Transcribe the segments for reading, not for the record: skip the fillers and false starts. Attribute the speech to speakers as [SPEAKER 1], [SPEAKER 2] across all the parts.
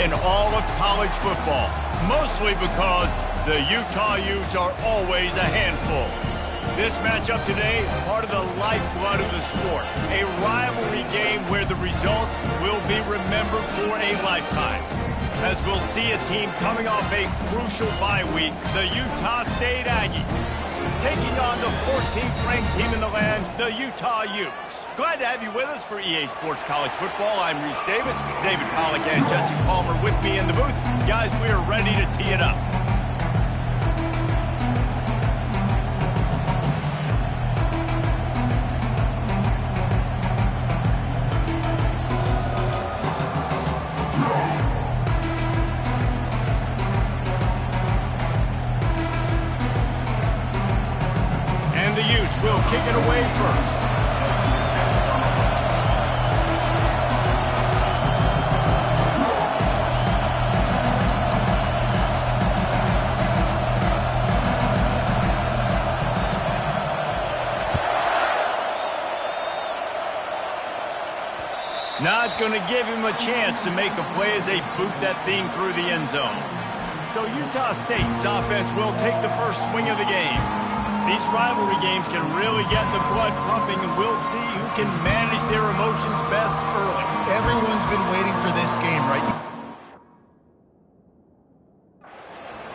[SPEAKER 1] in all of college football, mostly because the Utah Utes are always a handful. This matchup today, part of the lifeblood of the sport, a rivalry game where the results will be remembered for a lifetime. As we'll see a team coming off a crucial bye week, the Utah State Aggies, taking on the 14th ranked team in the land, the Utah Utes. Glad to have you with us for EA Sports College Football. I'm Reese Davis, David Pollack and Jesse Palmer with me in the booth. Guys, we are ready to tee it up. Will kick it away first. Not going to give him a chance to make a play as they boot that thing through the end zone. So Utah State's offense will take the first swing of the game. These rivalry games can really get the blood pumping, and we'll see who can manage their emotions best early.
[SPEAKER 2] Everyone's been waiting for this game, right?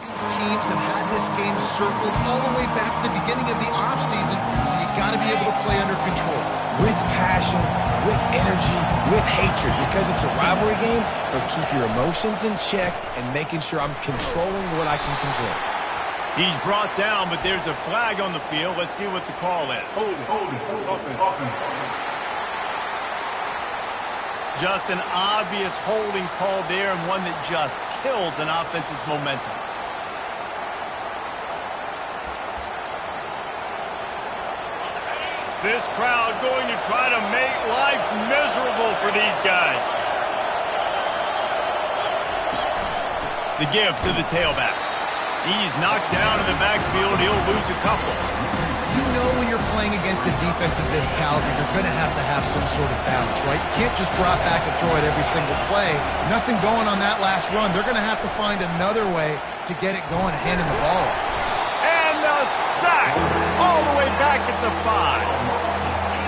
[SPEAKER 2] These teams have had this game circled all the way back to the beginning of the offseason, so you got to be able to play under control.
[SPEAKER 3] With passion, with energy, with hatred, because it's a rivalry game, but keep your emotions in check and making sure I'm controlling what I can control.
[SPEAKER 1] He's brought down, but there's a flag on the field. Let's see what the call is.
[SPEAKER 4] Hold.
[SPEAKER 1] Just an obvious holding call there, and one that just kills an offense's momentum. This crowd going to try to make life miserable for these guys. The give to the tailback. He's knocked down in the backfield. He'll lose a couple.
[SPEAKER 2] You know when you're playing against a defense of this caliber, you're going to have some sort of balance, right? You can't just drop back and throw it every single play. Nothing going on that last run. They're going to have to find another way to get it going, handing the ball.
[SPEAKER 1] And the sack all the way back at the 5.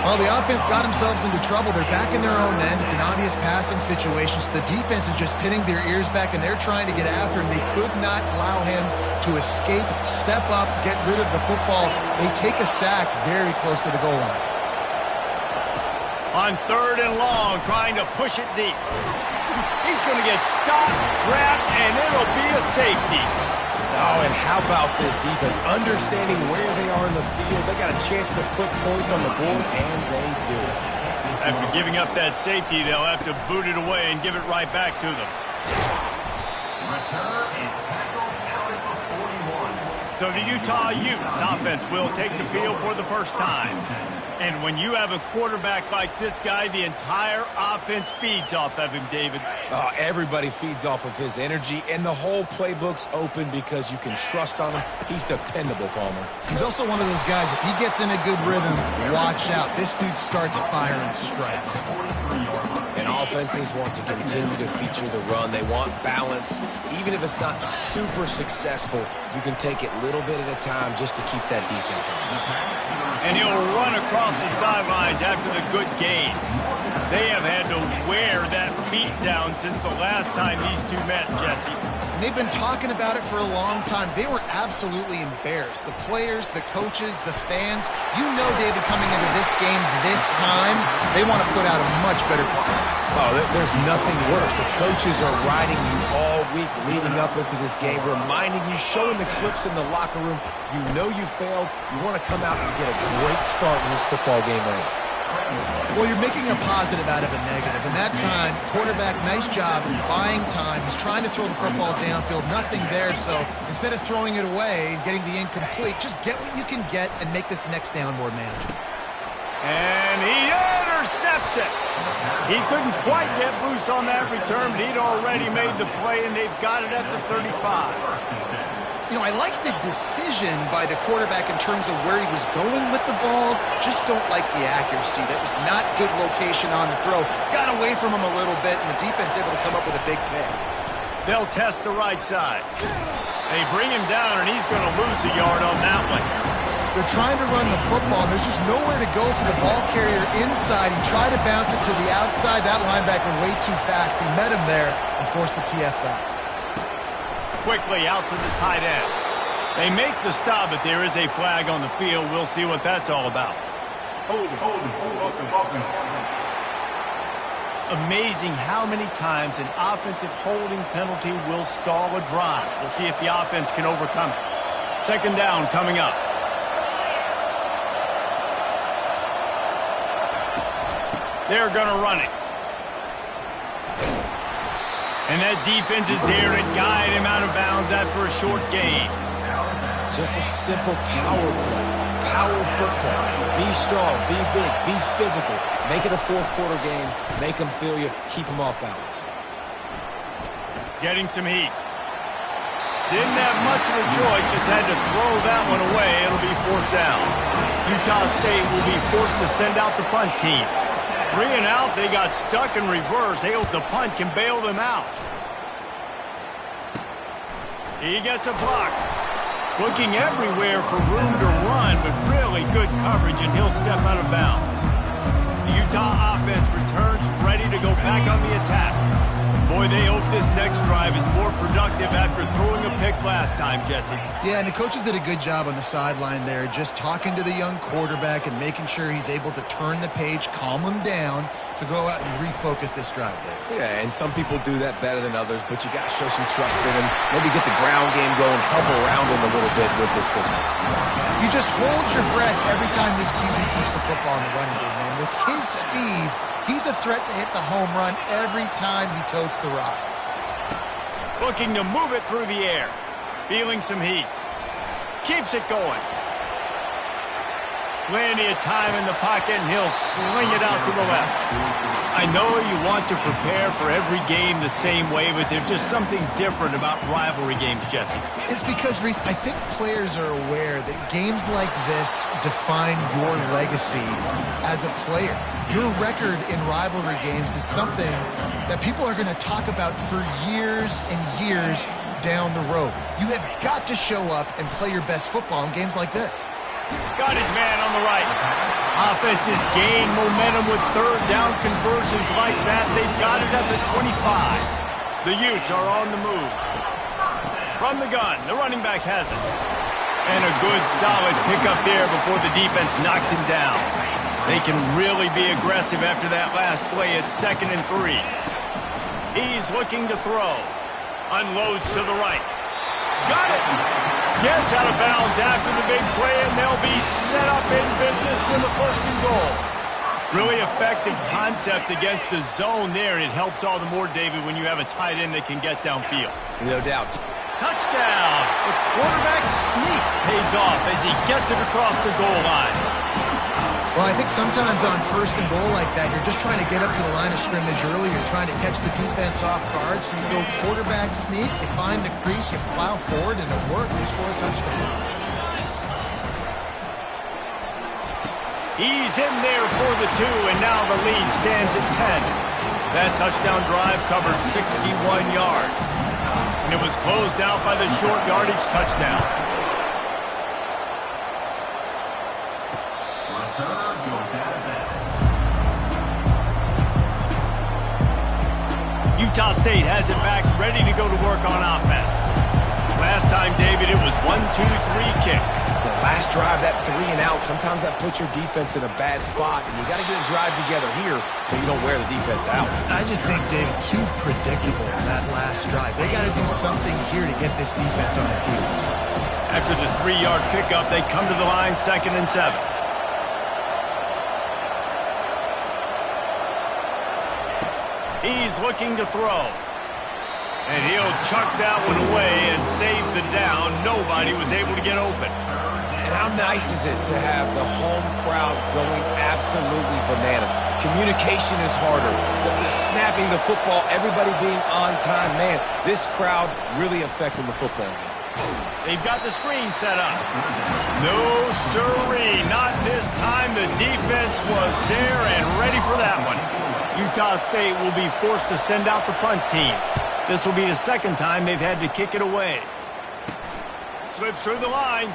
[SPEAKER 2] Well, the offense got themselves into trouble. They're back in their own end. It's an obvious passing situation, so the defense is just pinning their ears back, and they're trying to get after him. They could not allow him to escape, step up, get rid of the football. They take a sack very close to the goal line.
[SPEAKER 1] On 3rd and long, trying to push it deep. He's going to get stopped, trapped, and it'll be a safety.
[SPEAKER 3] Oh, and how about this defense? Understanding where they are in the field. They got a chance to put points on the board, and they do.
[SPEAKER 1] After giving up that safety, they'll have to boot it away and give it right back to them.
[SPEAKER 4] Return is tackled out at the 41.
[SPEAKER 1] So the Utah Utes offense will take the field for the first time. And when you have a quarterback like this guy, the entire offense feeds off of him, David.
[SPEAKER 3] Everybody feeds off of his energy, and the whole playbook's open because you can trust on him. He's dependable, Palmer.
[SPEAKER 2] He's also one of those guys, if he gets in a good rhythm, watch out. This dude starts firing strikes.
[SPEAKER 3] And offenses want to continue to feature the run. They want balance. Even if it's not super successful, you can take it little bit at a time just to keep that defense honest.
[SPEAKER 1] And he'll run across the sidelines after the good game. They have had to wear that beat down since the last time these two met, Jesse.
[SPEAKER 2] And they've been talking about it for a long time. They were absolutely embarrassed. The players, the coaches, the fans. You know, David, coming into this game this time, they want to put out a much better performance.
[SPEAKER 3] Oh, there's nothing worse. The coaches are riding you all week leading up into this game, reminding you, showing the clips in the locker room. You know you failed. You want to come out and get a great start in this football game early.
[SPEAKER 2] Well, you're making a positive out of a negative. And that time, quarterback, nice job buying time. He's trying to throw the football downfield. Nothing there. So instead of throwing it away and getting the incomplete, just get what you can get and make this next down more manageable.
[SPEAKER 1] And he intercepts it. He couldn't quite get Bruce on that return, but he'd already made the play, and they've got it at the 35.
[SPEAKER 2] You know, I like the decision by the quarterback in terms of where he was going with the ball. Just don't like the accuracy. That was not good location on the throw. Got away from him a little bit, and the defense able to come up with a big pick.
[SPEAKER 1] They'll test the right side. They bring him down, and he's going to lose a yard on that one.
[SPEAKER 2] They're trying to run the football, and there's just nowhere to go for the ball carrier inside. He tried to bounce it to the outside. That linebacker way too fast. He met him there and forced the TFL.
[SPEAKER 1] Quickly out to the tight end. They make the stop, but there is a flag on the field. We'll see what that's all about.
[SPEAKER 4] Hold it.
[SPEAKER 1] Amazing how many times an offensive holding penalty will stall a drive. We'll see if the offense can overcome it. Second down coming up. They're going to run it. And that defense is there to guide him out of bounds after a short gain.
[SPEAKER 3] Just a simple power play. Power football. Be strong, be big, be physical. Make it a fourth-quarter game. Make them feel you. Keep them off balance.
[SPEAKER 1] Getting some heat. Didn't have much of a choice, just had to throw that one away. It'll be fourth down. Utah State will be forced to send out the punt team. 3 and out, they got stuck in reverse. They hope the punt can bail them out. He gets a block. Looking everywhere for room to run, but really good coverage, and he'll step out of bounds. The Utah offense returns ready to go back on the attack. Boy, they hope this next drive is more productive after throwing a pick last time, Jesse.
[SPEAKER 2] Yeah, and the coaches did a good job on the sideline there, just talking to the young quarterback and making sure he's able to turn the page, calm him down, to go out and refocus this drive there.
[SPEAKER 3] Yeah, and some people do that better than others, but you got to show some trust in him. Maybe get the ground game going, help around him a little bit with this system.
[SPEAKER 2] You just hold your breath every time this QB keeps the football in the running game, man. With his speed, he's a threat to hit the home run every time he totes the rock.
[SPEAKER 1] Looking to move it through the air. Feeling some heat. Keeps it going. Plenty of time in the pocket, and he'll sling it out to the left. I know you want to prepare for every game the same way, but there's just something different about rivalry games, Jesse.
[SPEAKER 2] It's because, Reese, I think players are aware that games like this define your legacy as a player. Your record in rivalry games is something that people are going to talk about for years and years down the road. You have got to show up and play your best football in games like this.
[SPEAKER 1] Got his man on the right. Offenses gain momentum with third down conversions like that. They've got it at the 25. The Utes are on the move. From the gun, the running back has it. And a good, solid pickup there before the defense knocks him down. They can really be aggressive after that last play at 2nd and 3. He's looking to throw. Unloads to the right. Got it! Gets out of bounds after the big play, and they'll be set up in business with a 1st and goal. Really effective concept against the zone there, and it helps all the more, David, when you have a tight end that can get downfield.
[SPEAKER 3] No doubt.
[SPEAKER 1] Touchdown! The quarterback sneak pays off as he gets it across the goal line.
[SPEAKER 2] Well, I think sometimes on 1st and goal like that, you're just trying to get up to the line of scrimmage early. You're trying to catch the defense off guard. So you go quarterback sneak, you find the crease, you plow forward, and it worked. They score a touchdown.
[SPEAKER 1] He's in there for the 2, and now the lead stands at 10. That touchdown drive covered 61 yards. And it was closed out by the short yardage touchdown. Utah State has it back, ready to go to work on offense. Last time, David, it was 1-2-3 kick.
[SPEAKER 3] The last drive, that 3 and out, sometimes that puts your defense in a bad spot, and you got to get a drive together here so you don't wear the defense out.
[SPEAKER 2] I just think, David, too predictable that last drive. They got to do something here to get this defense on their heels.
[SPEAKER 1] After the 3-yard pickup, they come to the line, 2nd and 7. He's looking to throw. And he'll chuck that one away and save the down. Nobody was able to get open.
[SPEAKER 3] And how nice is it to have the home crowd going absolutely bananas? Communication is harder. The snapping the football, everybody being on time. Man, this crowd really affecting the football game.
[SPEAKER 1] They've got the screen set up. No siree, not this time. The defense was there and ready for that one. Utah State will be forced to send out the punt team. This will be the second time they've had to kick it away. Slips through the line.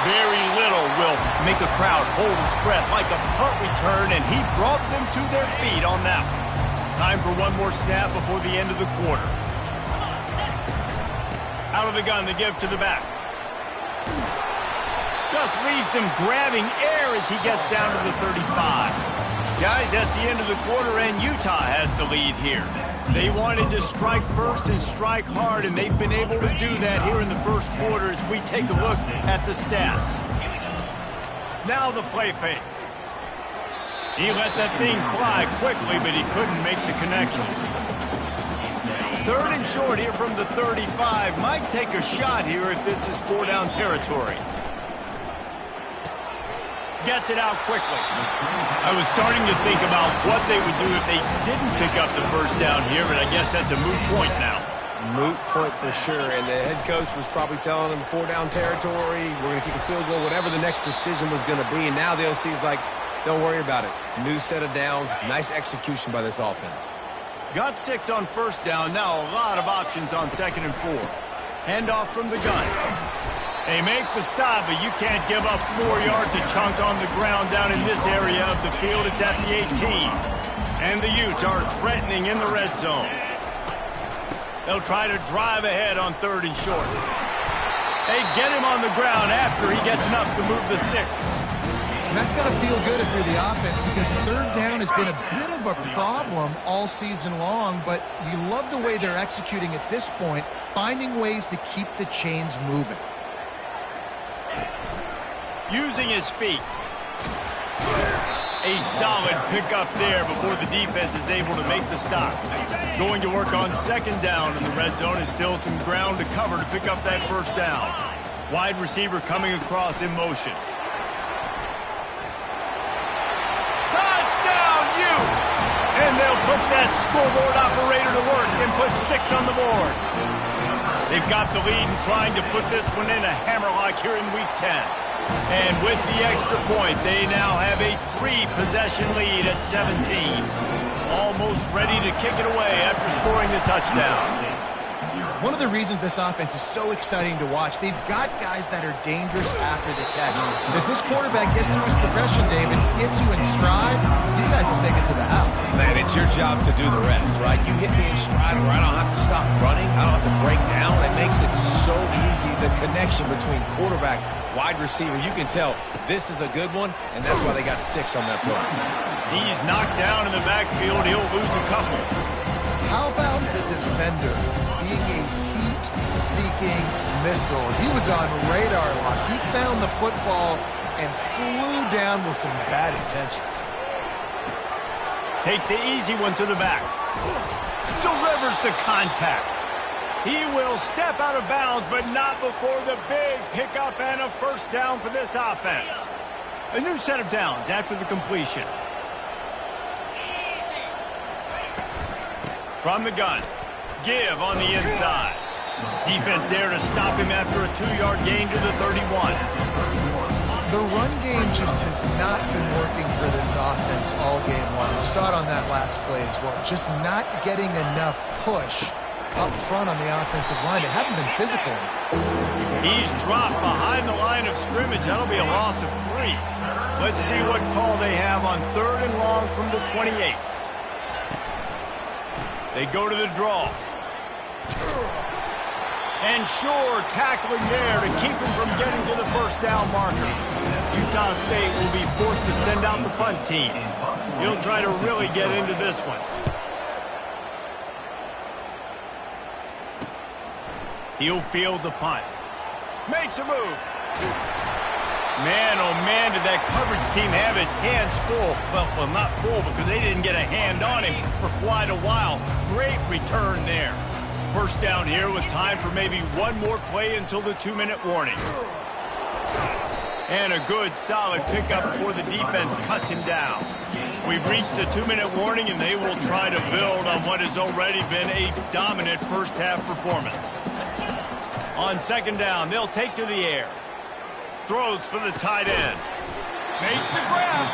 [SPEAKER 1] Very little will make a crowd hold its breath like a punt return, and he brought them to their feet on that one. Time for one more snap before the end of the quarter. Out of the gun, they give to the back. Just leaves him grabbing air as he gets down to the 35. Guys, that's the end of the quarter, and Utah has the lead here. They wanted to strike first and strike hard, and they've been able to do that here in the first quarter as we take a look at the stats. Now the play fake. He let that thing fly quickly, but he couldn't make the connection. Third and short here from the 35. Might take a shot here if this is 4-down territory. Gets it out quickly. I was starting to think about what they would do if they didn't pick up the first down here, but I guess that's a moot point now.
[SPEAKER 3] Moot point for sure, and the head coach was probably telling them 4-down territory, we're going to kick a field goal, whatever the next decision was going to be, and now the OC's like, don't worry about it. New set of downs, nice execution by this offense.
[SPEAKER 1] Got 6 on first down, now a lot of options on 2nd and 4. Handoff from the gun. They make the stop, but you can't give up 4 yards a chunk on the ground down in this area of the field. It's at the 18. And the Utes are threatening in the red zone. They'll try to drive ahead on 3rd and short. They get him on the ground after he gets enough to move the sticks.
[SPEAKER 2] And that's got to feel good if you're the offense, because 3rd down has been a bit of a problem all season long, but you love the way they're executing at this point, finding ways to keep the chains moving.
[SPEAKER 1] Using his feet. A solid pickup there before the defense is able to make the stop. Going to work on 2nd down in the red zone is still some ground to cover to pick up that first down. Wide receiver coming across in motion. Touchdown, Utes! And they'll put that scoreboard operator to work and put 6 on the board. They've got the lead and trying to put this one in a hammerlock here in Week 10. And with the extra point, they now have a 3-possession lead at 17. Almost ready to kick it away after scoring the touchdown.
[SPEAKER 2] One of the reasons this offense is so exciting to watch, they've got guys that are dangerous after the catch. If this quarterback gets through his progression, David, hits you in stride, these guys will take it to the house.
[SPEAKER 3] Man, it's your job to do the rest, right? You hit me in stride where I don't have to stop running, I don't have to break down. It makes it so easy, the connection between quarterback, wide receiver. You can tell this is a good one, and that's why they got 6 on that play.
[SPEAKER 1] He's knocked down in the backfield. He'll lose a couple.
[SPEAKER 2] How about the defender being a heat-seeking missile? He was on radar lock. He found the football and flew down with some bad intentions.
[SPEAKER 1] Takes the easy one to the back. Delivers the contact. He will step out of bounds, but not before the big pickup and a first down for this offense. A new set of downs after the completion. From the gun. Give on the inside. Defense there to stop him after a 2-yard gain to the 31.
[SPEAKER 2] The run game just has not been working for this offense all game long. We saw it on that last play as well. Just not getting enough push up front on the offensive line. They haven't been physical.
[SPEAKER 1] He's dropped behind the line of scrimmage. That'll be a loss of 3. Let's see what call they have on 3rd and long from the 28. They go to the draw. And sure, tackling there to keep him from getting to the first down marker. Utah State will be forced to send out the punt team. He'll try to really get into this one. He'll field the punt. Makes a move. Man, oh man, did that coverage team have its hands full. Well, not full because they didn't get a hand on him for quite a while. Great return there. First down here with time for maybe one more play until the 2-minute warning. And a good, solid pickup before the defense cuts him down. We've reached the 2-minute warning, and they will try to build on what has already been a dominant first-half performance. On 2nd down, they'll take to the air. Throws for the tight end. Makes the grab.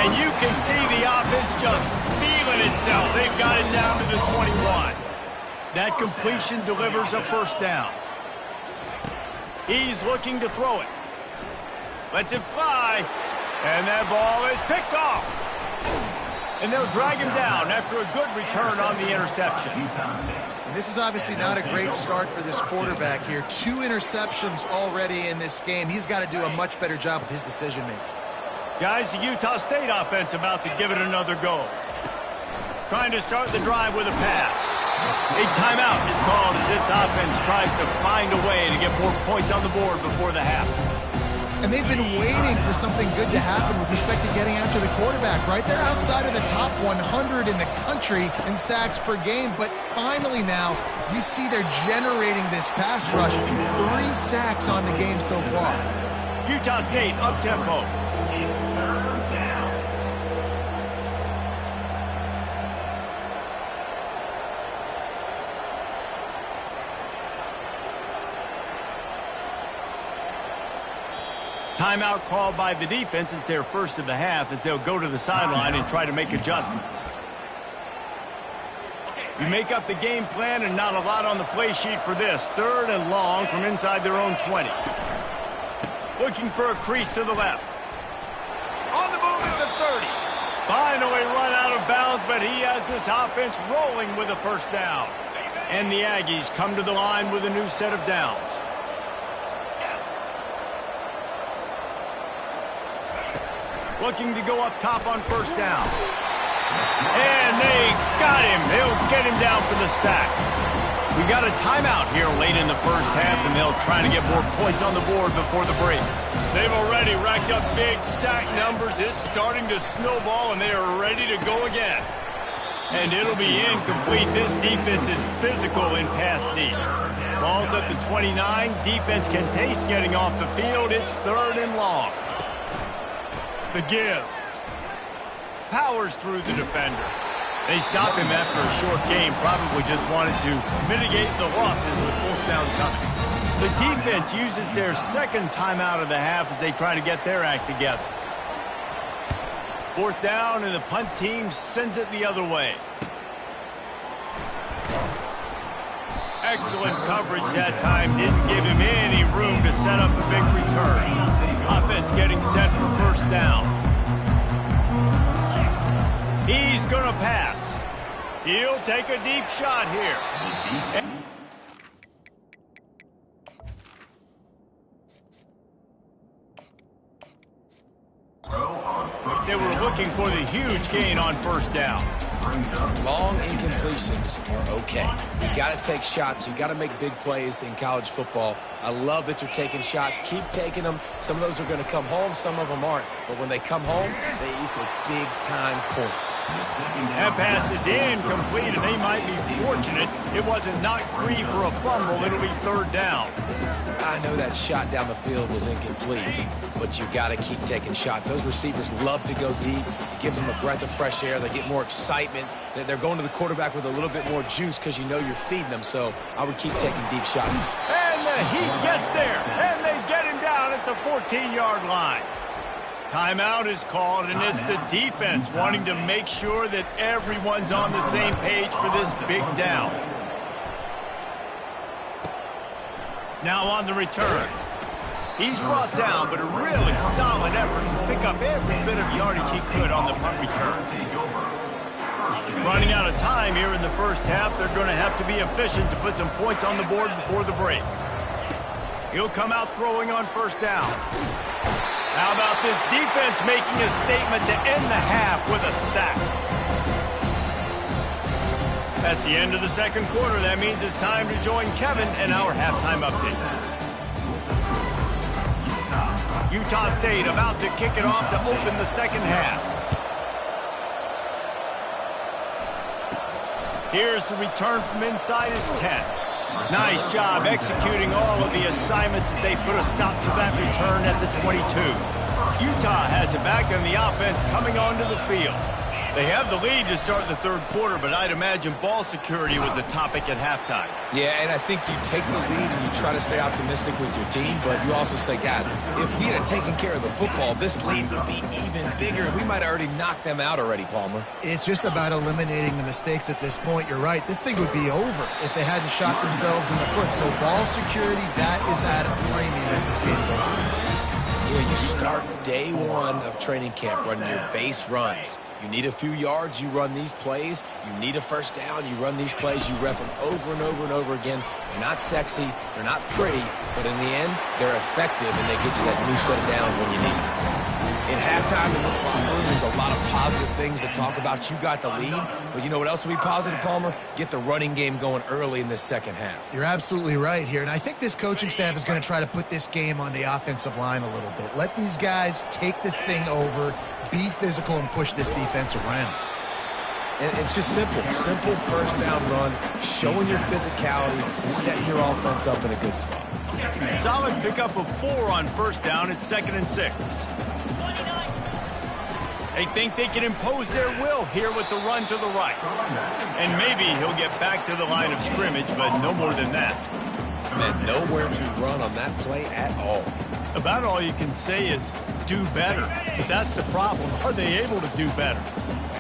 [SPEAKER 1] And you can see the offense just feeling itself. They've got it down to the 21. That completion delivers a first down. He's looking to throw it. Lets it fly. And that ball is picked off. And they'll drag him down after a good return on the interception.
[SPEAKER 2] And this is obviously not a great start for this quarterback here. 2 interceptions already in this game. He's got to do a much better job with his decision-making.
[SPEAKER 1] Guys, the Utah State offense about to give it another go. Trying to start the drive with a pass. A timeout is called as this offense tries to find a way to get more points on the board before the half.
[SPEAKER 2] And they've been waiting for something good to happen with respect to getting after the quarterback, right? They're outside of the top 100 in the country in sacks per game, but finally now you see they're generating this pass rush. 3 sacks on the game so far.
[SPEAKER 1] Utah State up-tempo. Timeout called by the defense. It's their first of the half as they'll go to the sideline and try to make adjustments. You make up the game plan and not a lot on the play sheet for this. 3rd and long from inside their own 20. Looking for a crease to the left. On the move at the 30. Finally run out of bounds, but he has this offense rolling with a first down. And the Aggies come to the line with a new set of downs. Looking to go up top on first down. And they got him. They'll get him down for the sack. We got a timeout here late in the first half, and they'll try to get more points on the board before the break. They've already racked up big sack numbers. It's starting to snowball, and they are ready to go again. And it'll be incomplete. This defense is physical in pass deep. Ball's at the 29. Defense can taste getting off the field. It's 3rd and long. The give. Powers through the defender. They stop him after a short game. Probably just wanted to mitigate the losses with 4th down coming. The defense uses their 2nd timeout of the half as they try to get their act together. 4th down, and the punt team sends it the other way. Excellent coverage that time. Didn't give him any room to set up a big return. Offense getting set for first down. He's going to pass. He'll take a deep shot here. They were looking for the huge gain on first down.
[SPEAKER 3] Long incompletions are okay. You got to take shots. You got to make big plays in college football. I love that you're taking shots. Keep taking them. Some of those are going to come home. Some of them aren't. But when they come home, they equal big-time points.
[SPEAKER 1] That pass is incomplete, and they might be fortunate it wasn't knocked free for a fumble. It'll be 3rd down.
[SPEAKER 3] I know that shot down the field was incomplete, but you got to keep taking shots. Those receivers love to go deep. It gives them a breath of fresh air. They get more excitement. They're going to the quarterback with a little bit more juice because you know you're feeding them. So I would keep taking deep shots.
[SPEAKER 1] And the heat gets there, and they get him down at the 14-yard line. Timeout is called, and it's the defense wanting to make sure that everyone's on the same page for this big down. Now on the return. He's brought down, but a really solid effort to pick up every bit of yardage he could on the punt return. Running out of time here in the first half, they're going to have to be efficient to put some points on the board before the break. He'll come out throwing on first down. How about this defense making a statement to end the half with a sack? That's the end of the 2nd quarter. That means it's time to join Kevin and our halftime update. Utah State about to kick it off to open the 2nd half. Here's the return from inside his 10. Nice job executing all of the assignments as they put a stop to that return at the 22. Utah has it back, and the offense coming onto the field. They have the lead to start the third quarter, but I'd imagine ball security was a topic at halftime.
[SPEAKER 3] Yeah, and I think you take the lead and you try to stay optimistic with your team, but you also say, guys, if we had taken care of the football, this lead would be even bigger. We might have already knocked them out already, Palmer.
[SPEAKER 2] It's just about eliminating the mistakes at this point. You're right. This thing would be over if they hadn't shot themselves in the foot. So ball security, that is at a premium as this game goes on.
[SPEAKER 3] Yeah, you start day one of training camp running your base runs. You need a few yards, you run these plays. You need a first down, you run these plays. You rep them over and over and over again. They're not sexy, they're not pretty, but in the end, they're effective, and they get you that new set of downs when you need them. In halftime in this locker room, there's a lot of positive things to talk about. You got the lead, but you know what else will be positive, Palmer? Get the running game going early in this second half.
[SPEAKER 2] You're absolutely right here, and I think this coaching staff is going to try to put this game on the offensive line a little bit. Let these guys take this thing over, be physical, and push this defense around.
[SPEAKER 3] And it's just simple. Simple first down run, showing your physicality, setting your offense up in a good spot.
[SPEAKER 1] Solid pickup of 4 on first down. It's 2nd and 6. They think they can impose their will here with the run to the right. And maybe he'll get back to the line of scrimmage, but no more than that.
[SPEAKER 3] And nowhere to run on that play at all.
[SPEAKER 1] About all you can say is do better. But that's the problem. Are they able to do better?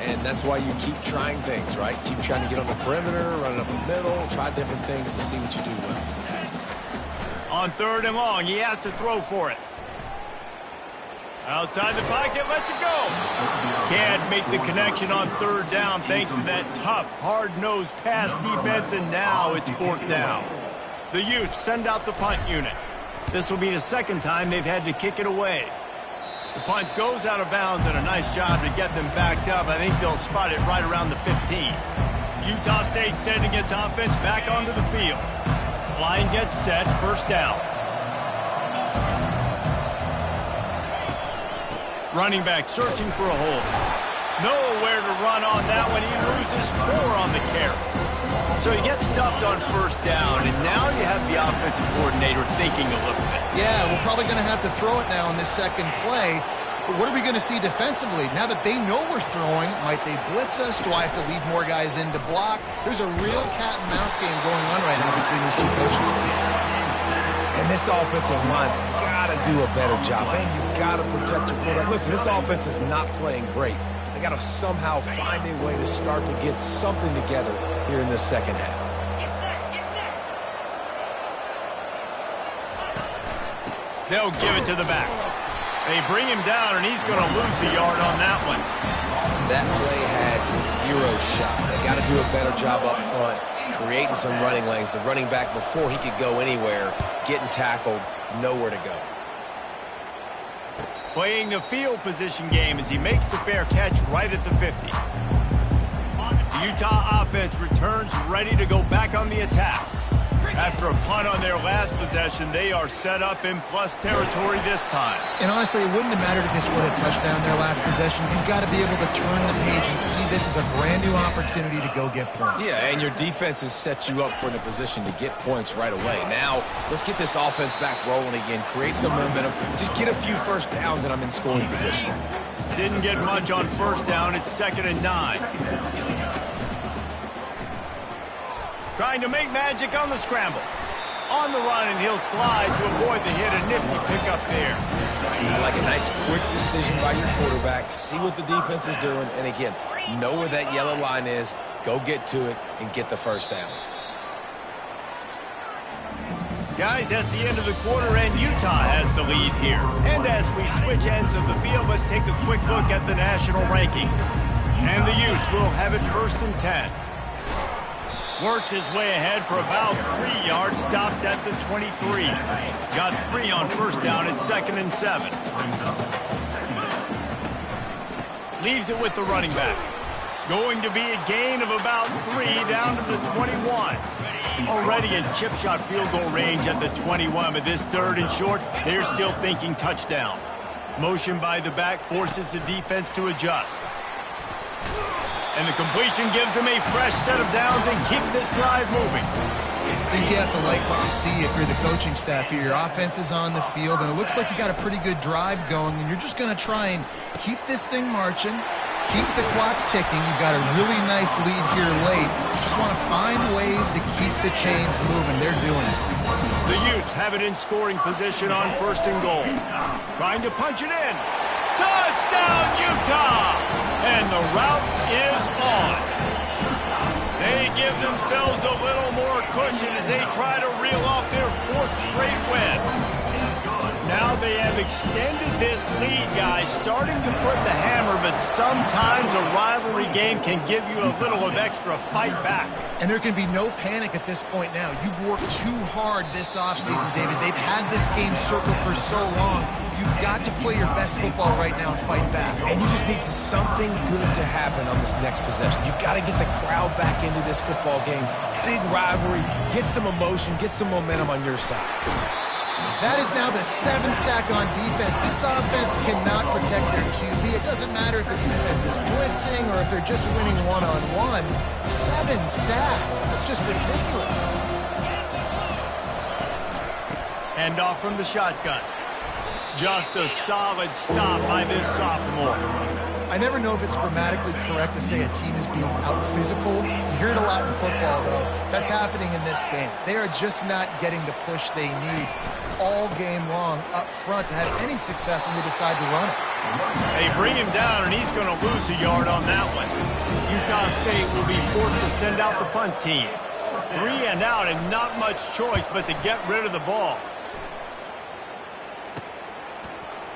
[SPEAKER 3] And that's why you keep trying things, right? Keep trying to get on the perimeter, running up the middle, try different things to see what you do well.
[SPEAKER 1] On 3rd and long, he has to throw for it. Outside the pocket, lets it go. Can't make the connection on 3rd down thanks to that tough, hard-nosed pass defense, and now it's 4th down. The Utes send out the punt unit. This will be the 2nd time they've had to kick it away. The punt goes out of bounds, and a nice job to get them backed up. I think they'll spot it right around the 15. Utah State sending its offense back onto the field. Line gets set, 1st down. Running back searching for a hole. Nowhere to run on that one. He loses 4 on the carry. So he gets stuffed on 1st down, and now you have the offensive coordinator thinking a little bit.
[SPEAKER 2] Yeah, we're probably going to have to throw it now in this 2nd play. But what are we going to see defensively? Now that they know we're throwing, might they blitz us? Do I have to leave more guys in to block? There's a real cat and mouse game going on right now between these two coaching staffs.
[SPEAKER 3] And this offensive line's got to do a better job. Man, you got to protect your quarterback. Listen, this offense is not playing great. They got to somehow find a way to start to get something together here in this 2nd half.
[SPEAKER 1] They'll give it to the back. They bring him down, and he's going to lose a yard on that one.
[SPEAKER 3] That play had 0 shot. They got to do a better job up front, creating some running lanes. The running back, before he could go anywhere, getting tackled, nowhere to go.
[SPEAKER 1] Playing the field position game as he makes the fair catch right at the 50. The Utah offense returns ready to go back on the attack. After a punt on their last possession, they are set up in plus territory this time.
[SPEAKER 2] And honestly, it wouldn't have mattered if they scored a touchdown their last possession. You've got to be able to turn the page and see this as a brand new opportunity to go get points.
[SPEAKER 3] Yeah, and your defense has set you up for the position to get points right away. Now, let's get this offense back rolling again, create some momentum, just get a few first downs, and I'm in scoring position.
[SPEAKER 1] Didn't get much on 1st down. It's 2nd and 9. Trying to make magic on the scramble. On the run, and he'll slide to avoid the hit. A nifty pickup there.
[SPEAKER 3] I like a nice quick decision by your quarterback. See what the defense is doing. And again, know where that yellow line is. Go get to it and get the 1st down.
[SPEAKER 1] Guys, that's the end of the quarter, and Utah has the lead here. And as we switch ends of the field, let's take a quick look at the national rankings. And the Utes will have it 1st and 10. Works his way ahead for about 3 yards, stopped at the 23. Got 3 on 1st down at 2nd and 7. Leaves it with the running back. Going to be a gain of about 3 down to the 21. Already in chip shot field goal range at the 21, but this 3rd and short, they're still thinking touchdown. Motion by the back forces the defense to adjust. And the completion gives him a fresh set of downs and keeps this drive moving.
[SPEAKER 2] I think you have to like what you see if you're the coaching staff here. Your offense is on the field, and it looks like you got a pretty good drive going, and you're just going to try and keep this thing marching, keep the clock ticking. You've got a really nice lead here late. Just want to find ways to keep the chains moving. They're doing it.
[SPEAKER 1] The Utes have it in scoring position on 1st and goal. Trying to punch it in. Touchdown, Utah! And the route is on. They give themselves a little more cushion as they try to reel off their 4th straight win. Now they have extended this lead, guys, starting to put the hammer, but sometimes a rivalry game can give you a little of extra fight back.
[SPEAKER 2] And there can be no panic at this point now. You've worked too hard this offseason, David. They've had this game circled for so long. You've got to play your best football right now and fight back.
[SPEAKER 3] And you just need something good to happen on this next possession. You've got to get the crowd back into this football game. Big rivalry. Get some emotion. Get some momentum on your side.
[SPEAKER 2] That is now the 7th sack on defense. This offense cannot protect their QB. It doesn't matter if the defense is blitzing or if they're just winning one-on-one. 7 sacks. That's just ridiculous.
[SPEAKER 1] Hand off from the shotgun. Just a solid stop by this sophomore.
[SPEAKER 2] I never know if it's grammatically correct to say a team is being out-physicaled. You hear it a lot in football, though. That's happening in this game. They are just not getting the push they need all game long up front to have any success when they decide to run it.
[SPEAKER 1] They bring him down, and he's going to lose a yard on that one. Utah State will be forced to send out the punt team. 3 and out, and not much choice but to get rid of the ball.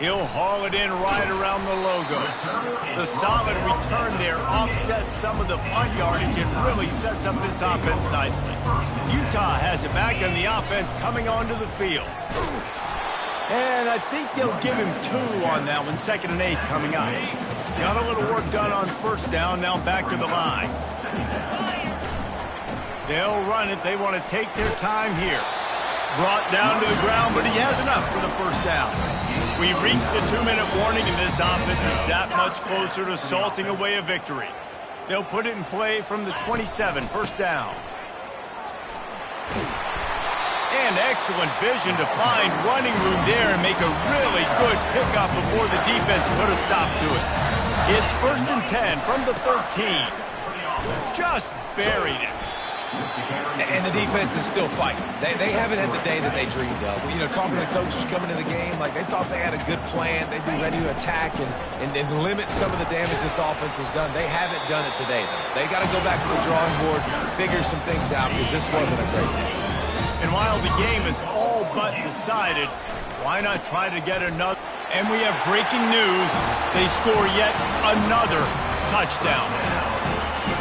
[SPEAKER 1] He'll haul it in right around the logo. The solid return there offsets some of the punt yardage and really sets up this offense nicely. Utah has it back, and the offense coming onto the field. And I think they'll give him 2 on that one. 2nd and 8 coming up. Got a little work done on 1st down. Now back to the line. They'll run it. They want to take their time here. Brought down to the ground, but he has enough for the 1st down. We reached the 2-minute warning, and this offense is that much closer to salting away a victory. They'll put it in play from the 27, 1st down. And excellent vision to find running room there and make a really good pickup before the defense put a stop to it. It's 1st and 10 from the 13. Just buried it.
[SPEAKER 3] And the defense is still fighting. They haven't had the day that they dreamed of. You know, talking to the coaches coming to the game, like they thought they had a good plan. They'd be ready to attack and limit some of the damage this offense has done. They haven't done it today, though. They got to go back to the drawing board, figure some things out, because this wasn't a great day.
[SPEAKER 1] And while the game is all but decided, why not try to get another? And we have breaking news. They score yet another touchdown.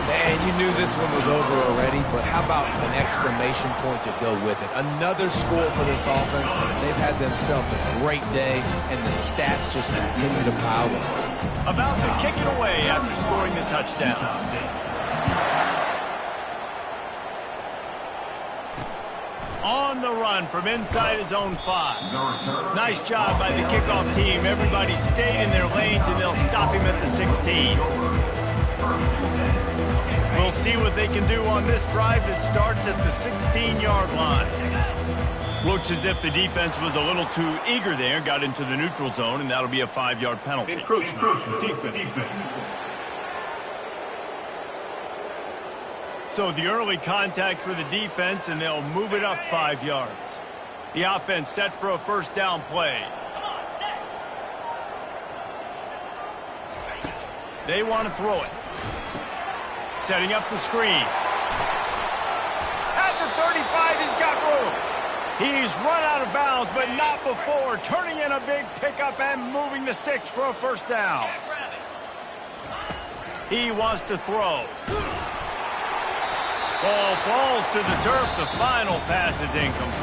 [SPEAKER 3] Man, you knew this one was over already, but how about an exclamation point to go with it? Another score for this offense. They've had themselves a great day, and the stats just continue to pile up.
[SPEAKER 1] About to kick it away after scoring the touchdown. On the run from inside his own 5. Nice job by the kickoff team. Everybody stayed in their lanes, and they'll stop him at the 16. We'll see what they can do on this drive that starts at the 16-yard line. Looks as if the defense was a little too eager there, got into the neutral zone, and that'll be a 5-yard penalty.
[SPEAKER 4] Encroachment, defense.
[SPEAKER 1] So the early contact for the defense, and they'll move it up 5 yards. The offense set for a 1st down play. They want to throw it. Setting up the screen. At the 35, he's got room. He's run out of bounds, but not before. Turning in a big pickup and moving the sticks for a 1st down. He wants to throw. Ball falls to the turf. The final pass is incomplete.